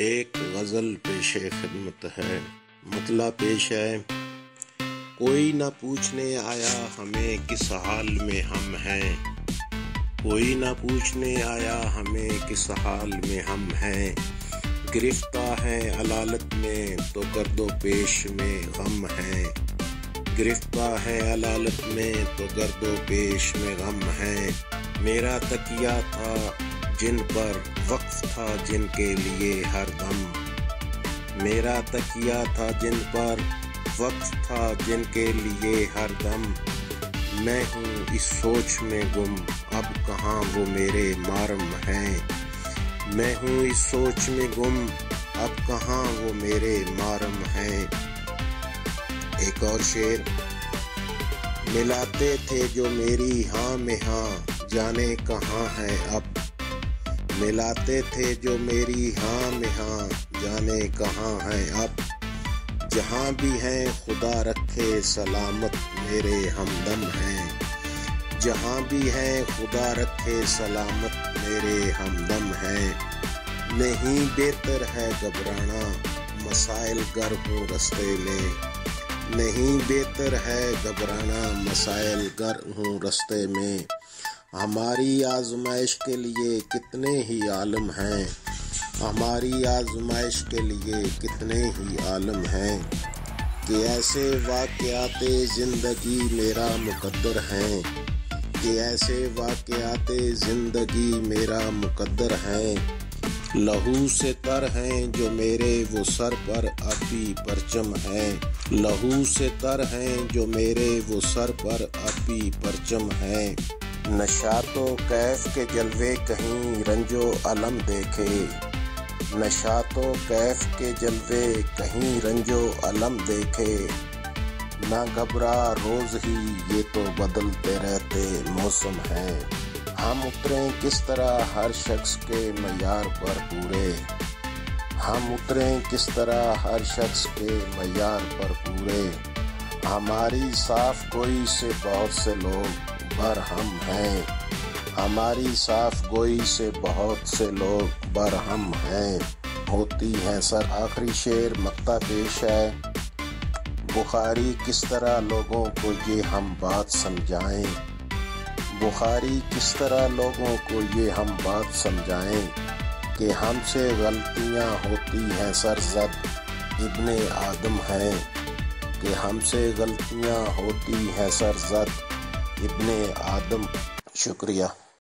ایک غزل پیش خدمت ہے، مطلع پیش ہے۔ کوئی نہ پوچھنے آیا ہمیں کس حال میں ہم ہیں، کوئی نہ پوچھنے آیا ہمیں کس حال میں ہم ہیں، گرفتار ہیں علالت میں تو گرد و پیش میں غم ہیں، گرفتار ہے علالت میں تو گرد و پیش میں غم ہیں۔ میرا تکیہ تھا جن پر وقف تھا جن کے لیے ہر دم، میرا تکیہ تھا جن پر وقف تھا جن کے لیے ہر دم، میں ہوں اس سوچ میں گم اب کہاں وہ میرے مارم ہیں، میں ہوں اس سوچ میں گم اب کہاں وہ میرے مارم ہیں۔ ایک اور شعر۔ ملاتے تھے جو میری ہاں میں ہاں جانے کہاں ہے اب، ملاتے تھے جو میری ہاں میں ہاں جانے کہاں ہے اب، جہاں بھی ہیں خدا رکھے سلامت میرے ہمدم ہیں، جہاں بھی ہیں خدا رکھے سلامت میرے ہمدم ہیں۔ نہیں بہتر ہے گھبرانا مسائل گر ہوں رستے میں، نہیں بہتر ہے گھبرانا مسائل گر ہوں رستے میں، ہماری آزمائش کے لیے کتنے ہی عالم ہیں، ہماری آزمائش کے لیے کتنے ہی عالم ہیں، کہ ایسے واقعات زندگی میرا مقدر ہیں، کہ ایسے واقعات زندگی میرا مقدر ہیں، لہو سے تر ہیں جو میرے وہ سر پر ابھی پرچم ہیں، لہو سے تر ہیں جو میرے وہ سر پر ابھی پرچم ہیں۔ نشاط و کیف کے جلوے کہیں رنج و علم دیکھے، نشاط و کیف کے جلوے کہیں رنج و علم دیکھے، نہ گھبرا روز ہی یہ تو بدلتے رہتے موسم ہیں، ہم اتریں کس طرح ہر شخص کے معیار پر پورے، ہم اتریں کس طرح ہر شخص کے معیار پر پورے، ہماری صاف گوئی سے بہت سے لوگ برہم ہیں، ہماری صاف گوئی سے بہت سے لوگ برہم ہیں، ہوتی ہیں سر۔ آخری شعر مقطع پیش ہے۔ بخاری کس طرح لوگوں کو یہ ہم بات سمجھائیں، بخاری کس طرح لوگوں کو یہ ہم بات سمجھائیں، کہ ہم سے غلطیاں ہوتی ہیں سرزد ابن آدم ہیں، کہ ہم سے غلطیاں ہوتی ہیں سرزد ابن آدم۔ شکریہ۔